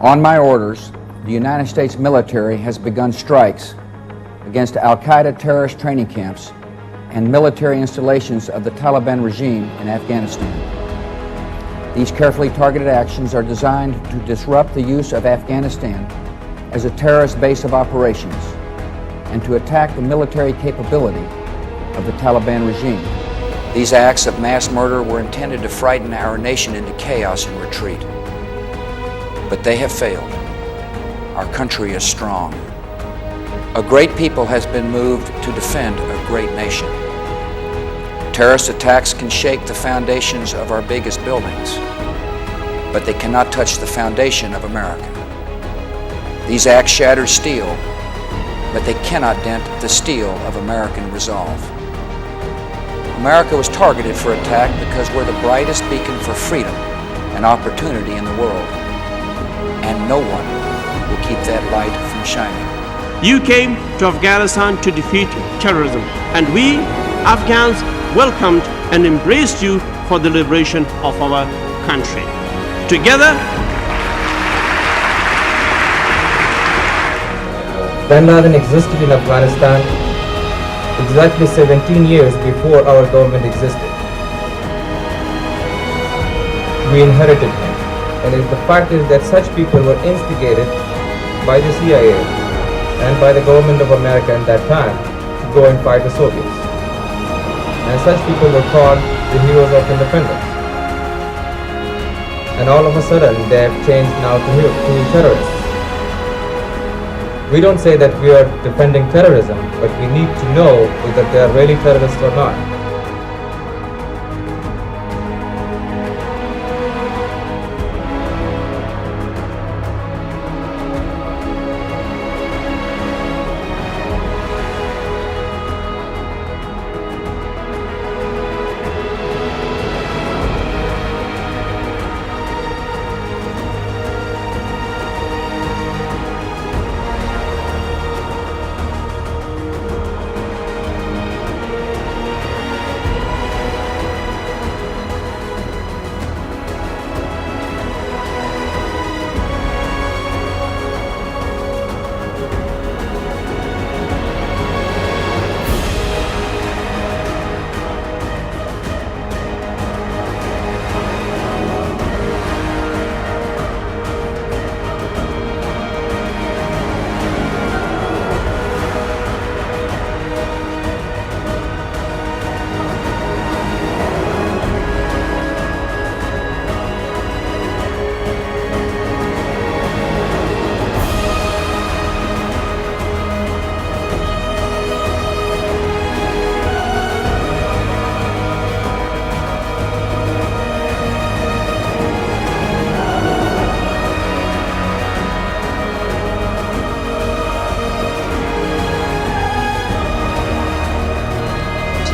On my orders, the United States military has begun strikes against Al-Qaeda terrorist training camps and military installations of the Taliban regime in Afghanistan. These carefully targeted actions are designed to disrupt the use of Afghanistan as a terrorist base of operations and to attack the military capability of the Taliban regime. These acts of mass murder were intended to frighten our nation into chaos and retreat. But they have failed. Our country is strong. A great people has been moved to defend a great nation. Terrorist attacks can shake the foundations of our biggest buildings, but they cannot touch the foundation of America. These acts shatter steel, but they cannot dent the steel of American resolve. America was targeted for attack because we're the brightest beacon for freedom and opportunity in the world, and no one will keep that light from shining. You came to Afghanistan to defeat terrorism, and we, Afghans, welcomed and embraced you for the liberation of our country. Together, Bin Laden existed in Afghanistan exactly 17 years before our government existed. We inherited him, and the fact is that such people were instigated by the CIA and by the government of America at that time to go and fight the Soviets. And such people were called the heroes of independence. And all of a sudden they have changed now to terrorists. We don't say that we are defending terrorism, but we need to know whether they are really terrorists or not.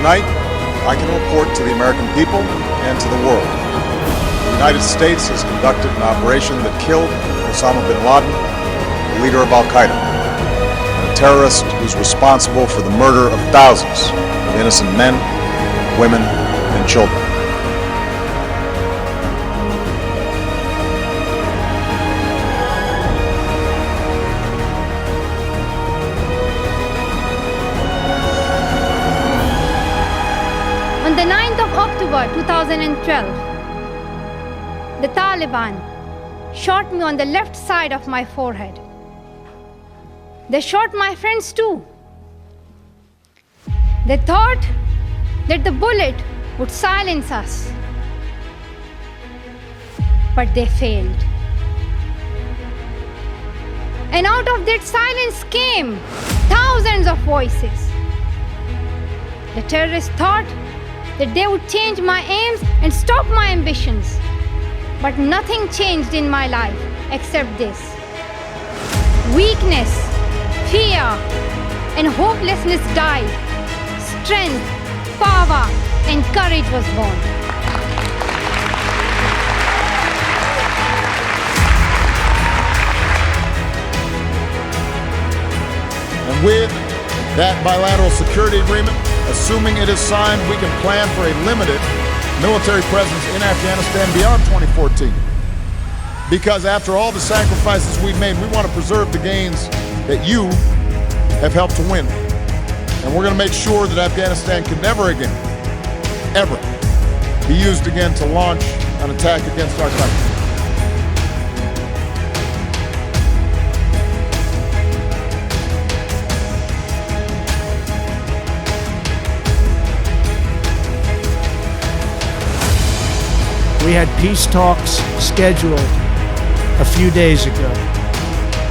Tonight, I can report to the American people and to the world. The United States has conducted an operation that killed Osama bin Laden, the leader of Al-Qaeda, a terrorist who's responsible for the murder of thousands of innocent men, women, and children. On the 9th of October 2012, the Taliban shot me on the left side of my forehead. They shot my friends too. They thought that the bullet would silence us, but they failed. And out of that silence came thousands of voices. The terrorists thought that they would change my aims and stop my ambitions. But nothing changed in my life except this. Weakness, fear, and hopelessness died. Strength, power, and courage was born. And with that bilateral security agreement, assuming it is signed, we can plan for a limited military presence in Afghanistan beyond 2014. Because after all the sacrifices we've made, we want to preserve the gains that you have helped to win. And we're going to make sure that Afghanistan can never again, ever, be used again to launch an attack against our country. We had peace talks scheduled a few days ago.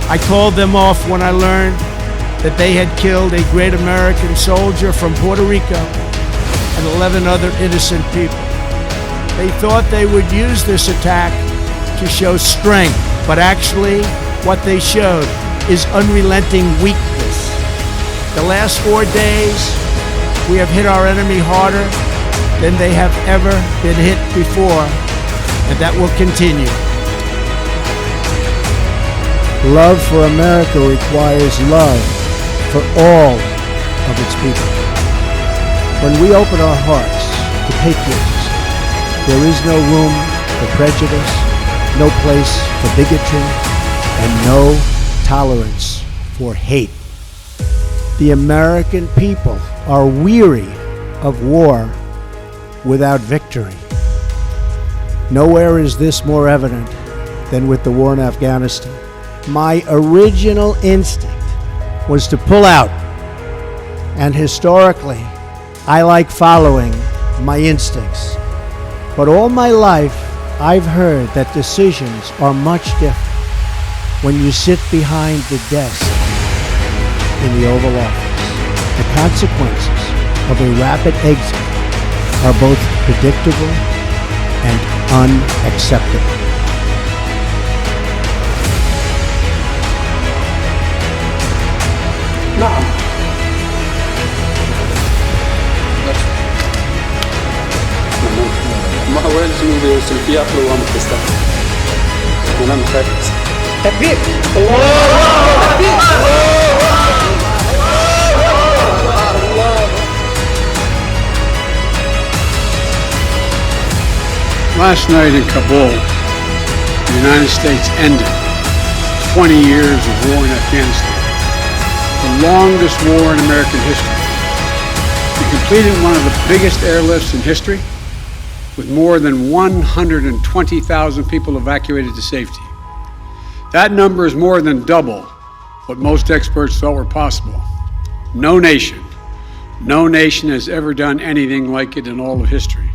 I called them off when I learned that they had killed a great American soldier from Puerto Rico and 11 other innocent people. They thought they would use this attack to show strength, but actually what they showed is unrelenting weakness. The last 4 days, we have hit our enemy harder than they have ever been hit before, and that will continue. Love for America requires love for all of its people. When we open our hearts to patriotism, there is no room for prejudice, no place for bigotry, and no tolerance for hate. The American people are weary of war without victory. Nowhere is this more evident than with the war in Afghanistan. My original instinct was to pull out, and historically, I like following my instincts. But all my life, I've heard that decisions are much different when you sit behind the desk in the Oval Office. The consequences of a rapid exit are both predictable and unacceptable. نعم. ما هو الجنوب سلفيات لو هم تستقبل. ونعم خالص. تكبير. Last night in Kabul, the United States ended 20 years of war in Afghanistan, the longest war in American history. We completed one of the biggest airlifts in history, with more than 120,000 people evacuated to safety. That number is more than double what most experts thought were possible. No nation has ever done anything like it in all of history.